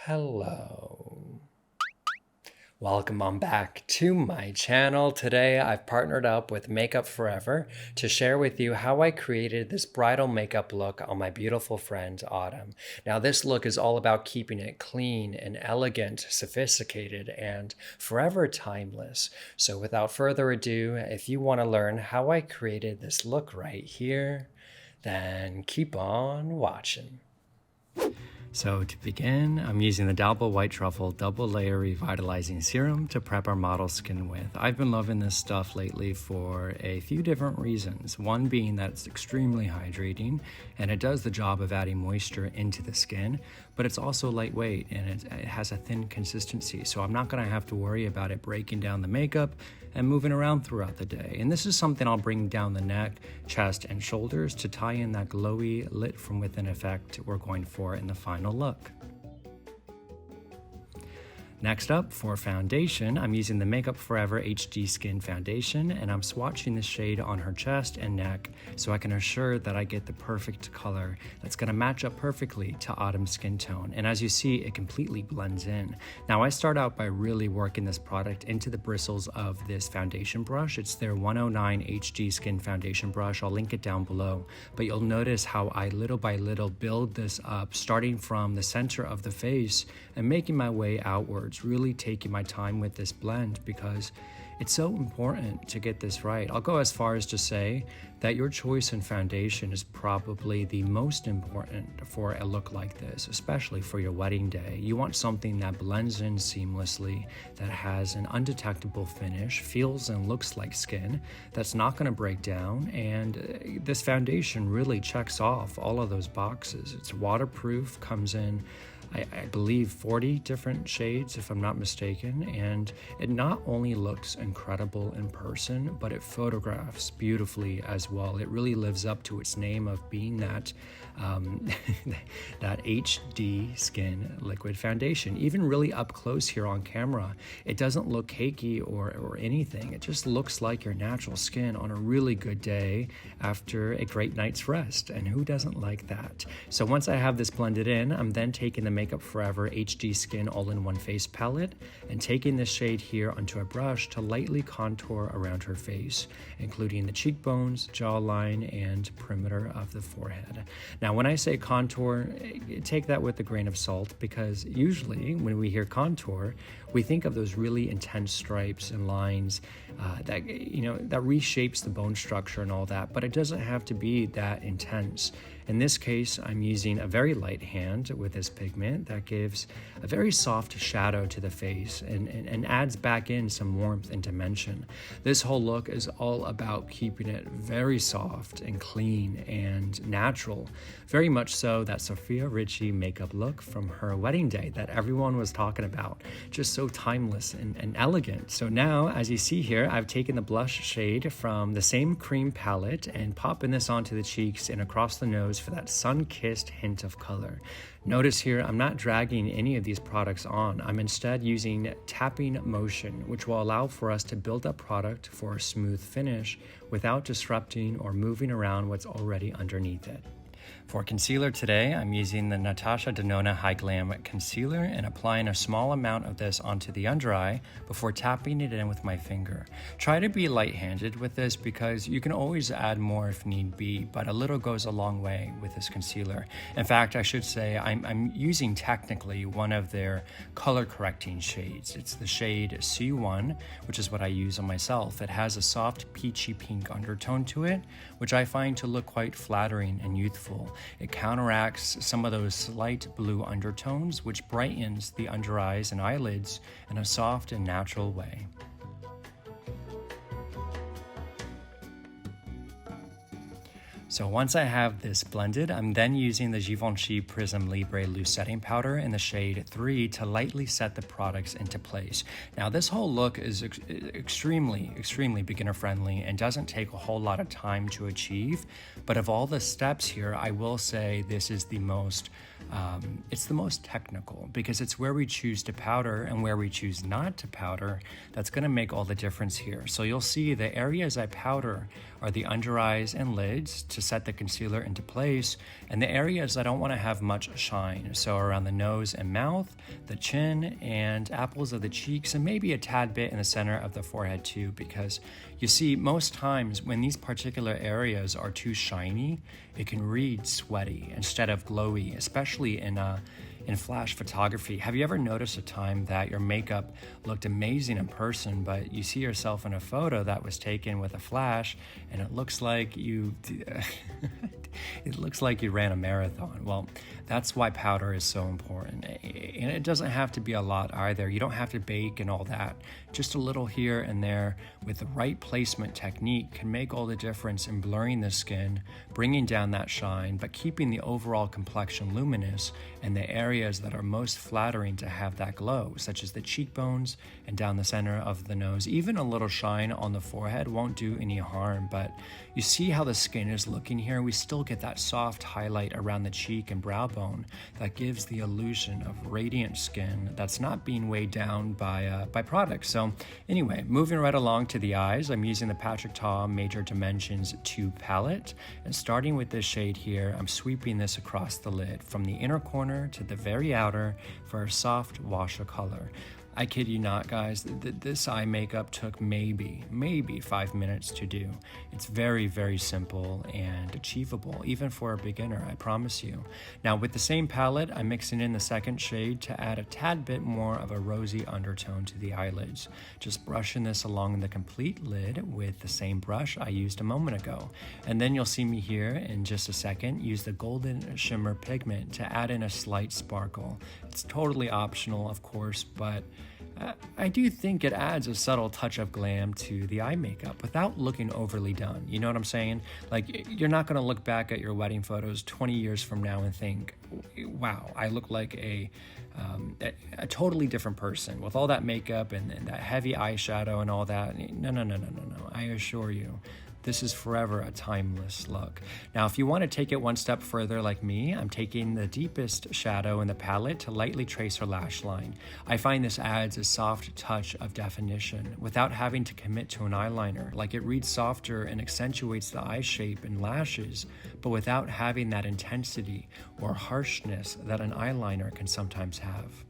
Hello. Welcome on back to my channel. Today I've partnered up with Makeup Forever to share with you how I created this bridal makeup look on my beautiful friend Autumn. Now this look is all about keeping it clean and elegant, sophisticated, and forever timeless. So without further ado, if you want to learn how I created this look right here, then keep on watching. So to begin, I'm using the Double White Truffle Double Layer Revitalizing Serum to prep our model's skin with. I've been loving this stuff lately for a few different reasons. One being that it's extremely hydrating and it does the job of adding moisture into the skin, but it's also lightweight and it has a thin consistency. So I'm not gonna have to worry about it breaking down the makeup and moving around throughout the day. And this is something I'll bring down the neck, chest, and shoulders to tie in that glowy, lit from within effect we're going for in the final look. Next up, for foundation, I'm using the Makeup Forever HD Skin Foundation, and I'm swatching the shade on her chest and neck so I can assure that I get the perfect color that's gonna match up perfectly to Autumn's skin tone. And as you see, it completely blends in. Now, I start out by really working this product into the bristles of this foundation brush. It's their 109 HD Skin Foundation brush. I'll link it down below. But you'll notice how I little by little build this up, starting from the center of the face and making my way outwards, really taking my time with this blend because it's so important to get this right. I'll go as far as to say that your choice in foundation is probably the most important for a look like this, especially for your wedding day. You want something that blends in seamlessly, that has an undetectable finish, feels and looks like skin, that's not going to break down, and this foundation really checks off all of those boxes. It's waterproof, comes in I believe 40 different shades if I'm not mistaken, and it not only looks incredible in person, but it photographs beautifully as well. It really lives up to its name of being that that HD skin liquid foundation. Even really up close here on camera, it doesn't look cakey or anything. It just looks like your natural skin on a really good day after a great night's rest, and who doesn't like that? So once I have this blended in, I'm then taking the Makeup Forever HD Skin All-in-One Face Palette and taking this shade here onto a brush to lightly contour around her face, including the cheekbones, jawline, and perimeter of the forehead. Now, when I say contour, take that with a grain of salt, because usually when we hear contour, we think of those really intense stripes and lines that reshapes the bone structure and all that, but it doesn't have to be that intense. In this case, I'm using a very light hand with this pigment that gives a very soft shadow to the face and adds back in some warmth and dimension. This whole look is all about keeping it very soft and clean and natural, very much so that Sofia Richie makeup look from her wedding day that everyone was talking about. Just so timeless and elegant. So now, as you see here, I've taken the blush shade from the same cream palette and popping this onto the cheeks and across the nose for that sun-kissed hint of color. Notice here, I'm not dragging any of these products on. I'm instead using tapping motion, which will allow for us to build up product for a smooth finish without disrupting or moving around what's already underneath it. For concealer today, I'm using the Natasha Denona Hy-glam concealer and applying a small amount of this onto the under eye before tapping it in with my finger. Try to be light-handed with this because you can always add more if need be, but a little goes a long way with this concealer. In fact, I should say I'm using technically one of their color correcting shades. It's the shade C1, which is what I use on myself. It has a soft peachy pink undertone to it, which I find to look quite flattering and youthful. It counteracts some of those slight blue undertones, which brightens the under eyes and eyelids in a soft and natural way. So once I have this blended, I'm then using the Givenchy Prism Libre Loose Setting Powder in the shade 3 to lightly set the products into place. Now this whole look is extremely beginner friendly and doesn't take a whole lot of time to achieve, but of all the steps here, I will say this is the most it's the most technical because it's where we choose to powder and where we choose not to powder that's going to make all the difference here. So you'll see the areas I powder are the under eyes and lids to set the concealer into place, and the areas I don't want to have much shine. So around the nose and mouth, the chin, and apples of the cheeks, and maybe a tad bit in the center of the forehead too, because you see, most times when these particular areas are too shiny, it can read sweaty instead of glowy, especially in flash photography. Have you ever noticed a time that your makeup looked amazing in person, but you see yourself in a photo that was taken with a flash and it looks like you it looks like you ran a marathon? Well, that's why powder is so important. And it doesn't have to be a lot either. You don't have to bake and all that. Just a little here and there with the right placement technique can make all the difference in blurring the skin, bringing down that shine, but keeping the overall complexion luminous and the areas that are most flattering to have that glow, such as the cheekbones and down the center of the nose. Even a little shine on the forehead won't do any harm, but you see how the skin is looking here? We still get that soft highlight around the cheek and brow bone that gives the illusion of radiant skin that's not being weighed down by products. So anyway, moving right along to the eyes, I'm using the Patrick Ta Major Dimensions 2 palette, and starting with this shade here, I'm sweeping this across the lid from the inner corner to the very outer for a soft wash of color. I kid you not, guys, this eye makeup took maybe 5 minutes to do. It's very, very simple and achievable, even for a beginner, I promise you. Now, with the same palette, I'm mixing in the second shade to add a tad bit more of a rosy undertone to the eyelids. Just brushing this along the complete lid with the same brush I used a moment ago. And then you'll see me here in just a second use the golden shimmer pigment to add in a slight sparkle. It's totally optional, of course, but I do think it adds a subtle touch of glam to the eye makeup without looking overly done. You know what I'm saying? Like, you're not going to look back at your wedding photos 20 years from now and think, wow, I look like a totally different person with all that makeup and that heavy eyeshadow and all that. No. I assure you, this is forever a timeless look. Now, if you want to take it one step further like me, I'm taking the deepest shadow in the palette to lightly trace her lash line. I find this adds a soft touch of definition without having to commit to an eyeliner. Like, it reads softer and accentuates the eye shape and lashes, but without having that intensity or harshness that an eyeliner can sometimes have.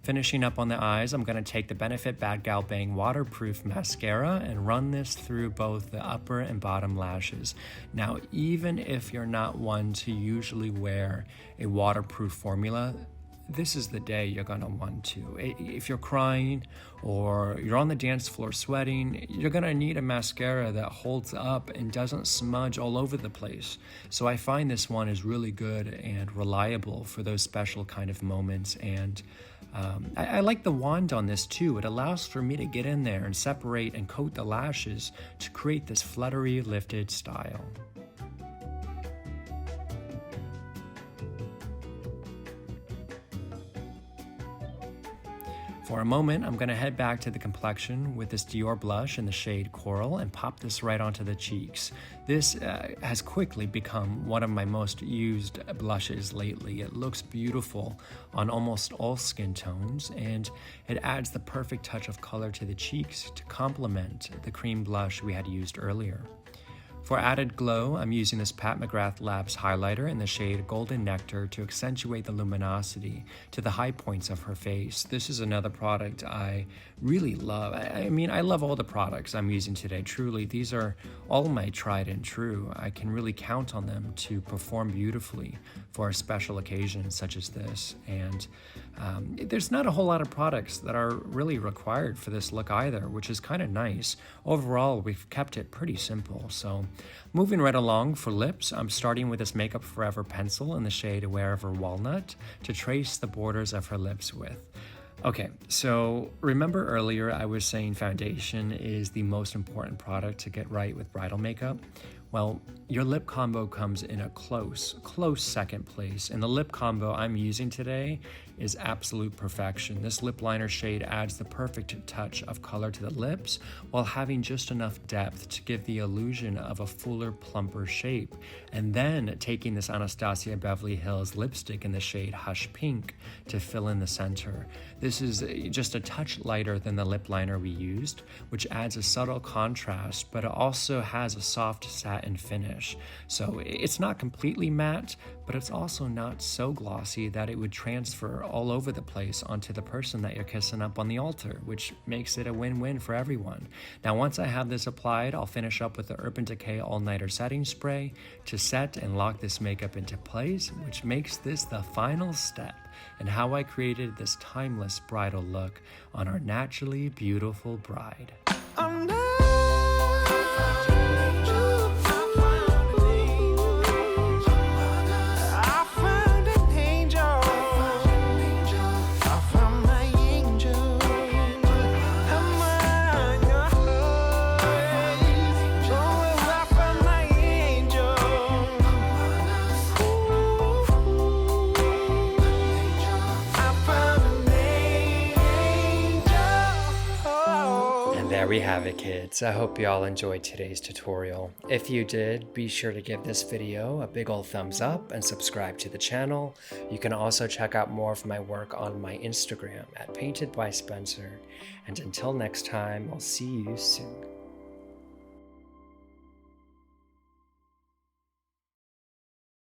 Finishing up on the eyes, I'm going to take the Benefit BADgal Bang Waterproof Mascara and run this through both the upper and bottom lashes. Now, even if you're not one to usually wear a waterproof formula, this is the day you're going to want to. If you're crying or you're on the dance floor sweating, you're going to need a mascara that holds up and doesn't smudge all over the place. So I find this one is really good and reliable for those special kind of moments. And I like the wand on this too. It allows for me to get in there and separate and coat the lashes to create this fluttery lifted style. For a moment, I'm going to head back to the complexion with this Dior blush in the shade Coral and pop this right onto the cheeks. This has quickly become one of my most used blushes lately. It looks beautiful on almost all skin tones, and it adds the perfect touch of color to the cheeks to complement the cream blush we had used earlier. For added glow, I'm using this Pat McGrath Labs highlighter in the shade Golden Nectar to accentuate the luminosity to the high points of her face. This is another product I really love. I mean, I love all the products I'm using today, truly. These are all my tried and true. I can really count on them to perform beautifully for a special occasion such as this. And there's not a whole lot of products that are really required for this look either, which is kind of nice. Overall, we've kept it pretty simple. So moving right along for lips, I'm starting with this Makeup Forever pencil in the shade Wherever Walnut to trace the borders of her lips with. Okay, so remember earlier I was saying foundation is the most important product to get right with bridal makeup? Well, your lip combo comes in a close second place, and the lip combo I'm using today is absolute perfection. This lip liner shade adds the perfect touch of color to the lips while having just enough depth to give the illusion of a fuller, plumper shape. And then taking this Anastasia Beverly Hills lipstick in the shade Hush Pink to fill in the center. This is just a touch lighter than the lip liner we used, which adds a subtle contrast, but it also has a soft satin finish. So it's not completely matte, but it's also not so glossy that it would transfer all over the place onto the person that you're kissing up on the altar, which makes it a win-win for everyone. Now, once I have this applied, I'll finish up with the Urban Decay All-Nighter Setting Spray to set and lock this makeup into place, which makes this the final step in how I created this timeless bridal look on our naturally beautiful bride. There we have it, kids. I hope you all enjoyed today's tutorial. If you did, be sure to give this video a big old thumbs up and subscribe to the channel. You can also check out more of my work on my Instagram at Painted by Spencer. And until next time, I'll see you soon.